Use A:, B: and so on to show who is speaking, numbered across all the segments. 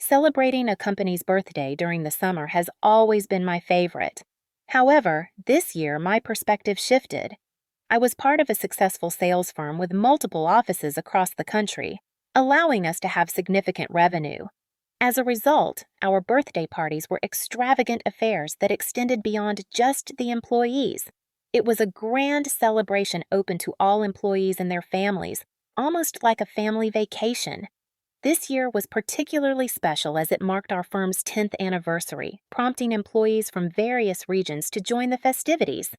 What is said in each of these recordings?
A: Celebrating a company's birthday during the summer has always been my favorite. However, this year my perspective shifted. I was part of a successful sales firm with multiple offices across the country, allowing us to have significant revenue. As a result, our birthday parties were extravagant affairs that extended beyond just the employees. It was a grand celebration open to all employees and their families, almost like a family vacation. This year was particularly special as it marked our firm's 10th anniversary, prompting employees from various regions to join the festivities.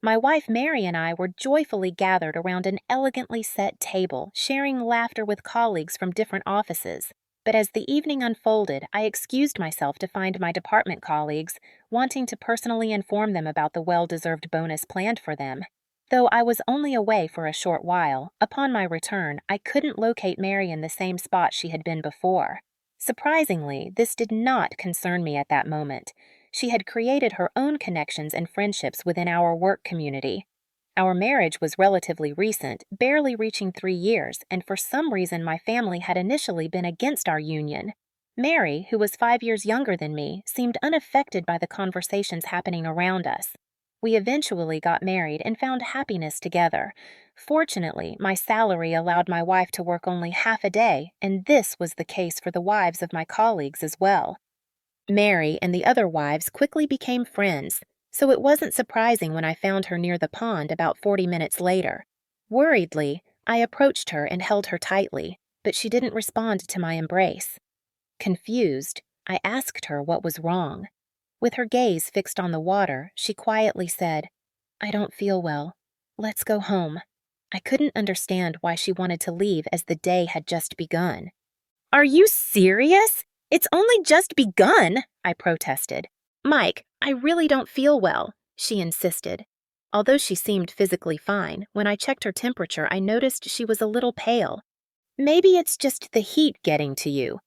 A: My wife Mary and I were joyfully gathered around an elegantly set table, sharing laughter with colleagues from different offices. But as the evening unfolded, I excused myself to find my department colleagues, wanting to personally inform them about the well-deserved bonus planned for them. Though I was only away for a short while, upon my return, I couldn't locate Mary in the same spot she had been before. Surprisingly, this did not concern me at that moment. She had created her own connections and friendships within our work community. Our marriage was relatively recent, barely reaching 3 years, and for some reason my family had initially been against our union. Mary, who was 5 years younger than me, seemed unaffected by the conversations happening around us. We eventually got married and found happiness together. Fortunately, my salary allowed my wife to work only half a day, and this was the case for the wives of my colleagues as well. Mary and the other wives quickly became friends, so it wasn't surprising when I found her near the pond about 40 minutes later. Worriedly, I approached her and held her tightly, but she didn't respond to my embrace. Confused, I asked her what was wrong. With her gaze fixed on the water, she quietly said, "I don't feel well. Let's go home." I couldn't understand why she wanted to leave as the day had just begun. "Are you serious? It's only just begun," I protested. "Mike, I really don't feel well," she insisted. Although she seemed physically fine, when I checked her temperature, I noticed she was a little pale. "Maybe it's just the heat getting to you.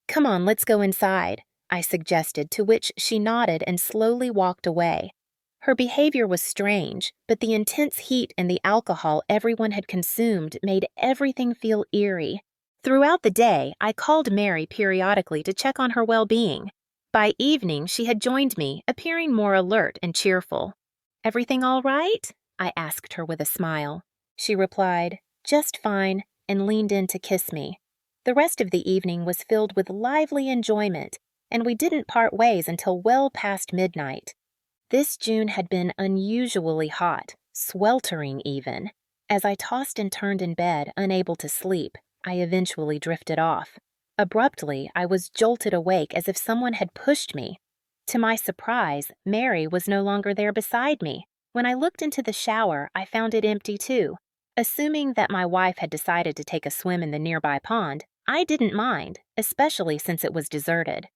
A: Come on, let's go inside," I suggested, to which she nodded and slowly walked away. Her behavior was strange, but the intense heat and the alcohol everyone had consumed made everything feel eerie. Throughout the day, I called Mary periodically to check on her well-being. By evening, she had joined me, appearing more alert and cheerful. "Everything all right?" I asked her with a smile. She replied, "Just fine," and leaned in to kiss me. The rest of the evening was filled with lively enjoyment, and we didn't part ways until well past midnight. This June had been unusually hot, sweltering even. As I tossed and turned in bed, unable to sleep, I eventually drifted off. Abruptly, I was jolted awake as if someone had pushed me. To my surprise, Mary was no longer there beside me. When I looked into the shower, I found it empty too. Assuming that my wife had decided to take a swim in the nearby pond, I didn't mind, especially since it was deserted.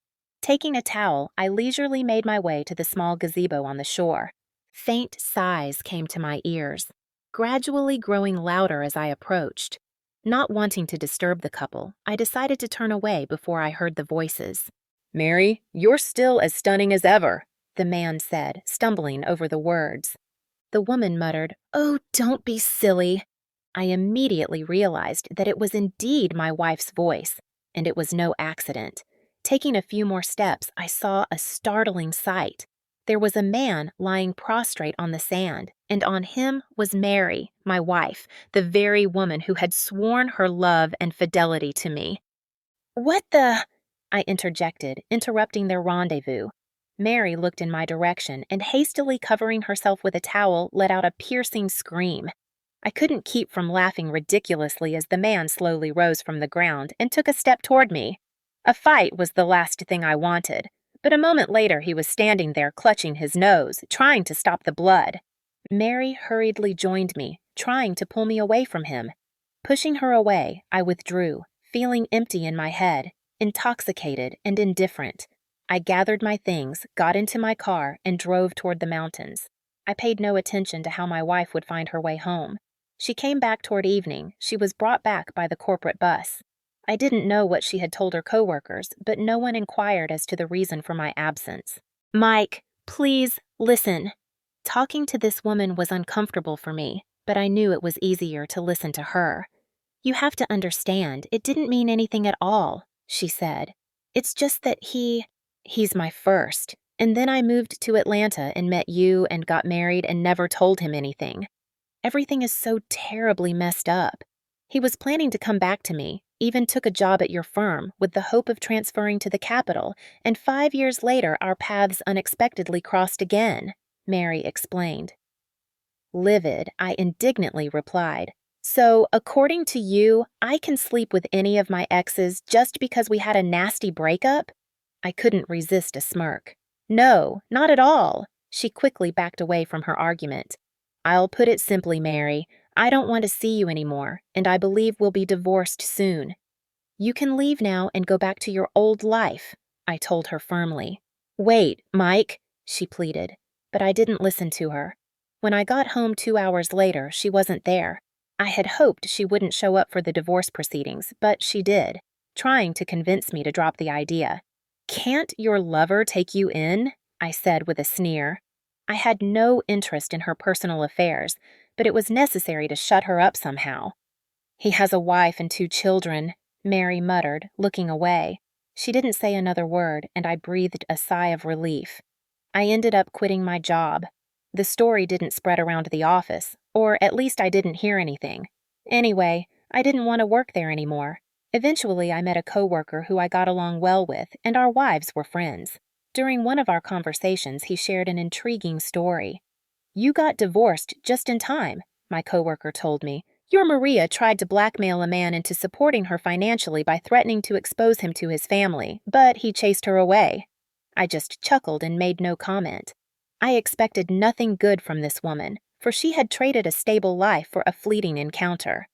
A: Taking a towel, I leisurely made my way to the small gazebo on the shore. Faint sighs came to my ears, gradually growing louder as I approached. Not wanting to disturb the couple, I decided to turn away before I heard the voices.
B: "Mary, you're still as stunning as ever,"
A: the man said, stumbling over the words. The woman muttered, "Oh, don't be silly." I immediately realized that it was indeed my wife's voice, and it was no accident. Taking a few more steps, I saw a startling sight. There was a man lying prostrate on the sand, and on him was Mary, my wife, the very woman who had sworn her love and fidelity to me. "What the—" I interjected, interrupting their rendezvous. Mary looked in my direction and, hastily covering herself with a towel, let out a piercing scream. I couldn't keep from laughing ridiculously as the man slowly rose from the ground and took a step toward me. A fight was the last thing I wanted, but a moment later he was standing there clutching his nose, trying to stop the blood. Mary hurriedly joined me, trying to pull me away from him. Pushing her away, I withdrew, feeling empty in my head, intoxicated and indifferent. I gathered my things, got into my car, and drove toward the mountains. I paid no attention to how my wife would find her way home. She came back toward evening. She was brought back by the corporate bus. I didn't know what she had told her coworkers, but no one inquired as to the reason for my absence. "Mike, please, listen." Talking to this woman was uncomfortable for me, but I knew it was easier to listen to her. "You have to understand, it didn't mean anything at all," she said. It's just that he's my first. And then I moved to Atlanta and met you and got married and never told him anything. Everything is so terribly messed up. He was planning to come back to me, even took a job at your firm with the hope of transferring to the capital, and 5 years later our paths unexpectedly crossed again, Mary explained. Livid, I indignantly replied, "So, according to you, I can sleep with any of my exes just because we had a nasty breakup?" I couldn't resist a smirk. "No, not at all." She quickly backed away from her argument. "I'll put it simply, Mary. I don't want to see you anymore, and I believe we'll be divorced soon. You can leave now and go back to your old life," I told her firmly. "Wait, Mike," she pleaded, but I didn't listen to her. When I got home 2 hours later, she wasn't there. I had hoped she wouldn't show up for the divorce proceedings, but she did, trying to convince me to drop the idea. "Can't your lover take you in?" I said with a sneer. I had no interest in her personal affairs, but it was necessary to shut her up somehow. "He has a wife and 2 children," Mary muttered, looking away. She didn't say another word, and I breathed a sigh of relief. I ended up quitting my job. The story didn't spread around the office, or at least I didn't hear anything. Anyway, I didn't want to work there anymore. Eventually, I met a coworker who I got along well with, and our wives were friends. During one of our conversations, he shared an intriguing story. "You got divorced just in time," my coworker told me. "Your Maria tried to blackmail a man into supporting her financially by threatening to expose him to his family, but he chased her away." I just chuckled and made no comment. I expected nothing good from this woman, for she had traded a stable life for a fleeting encounter.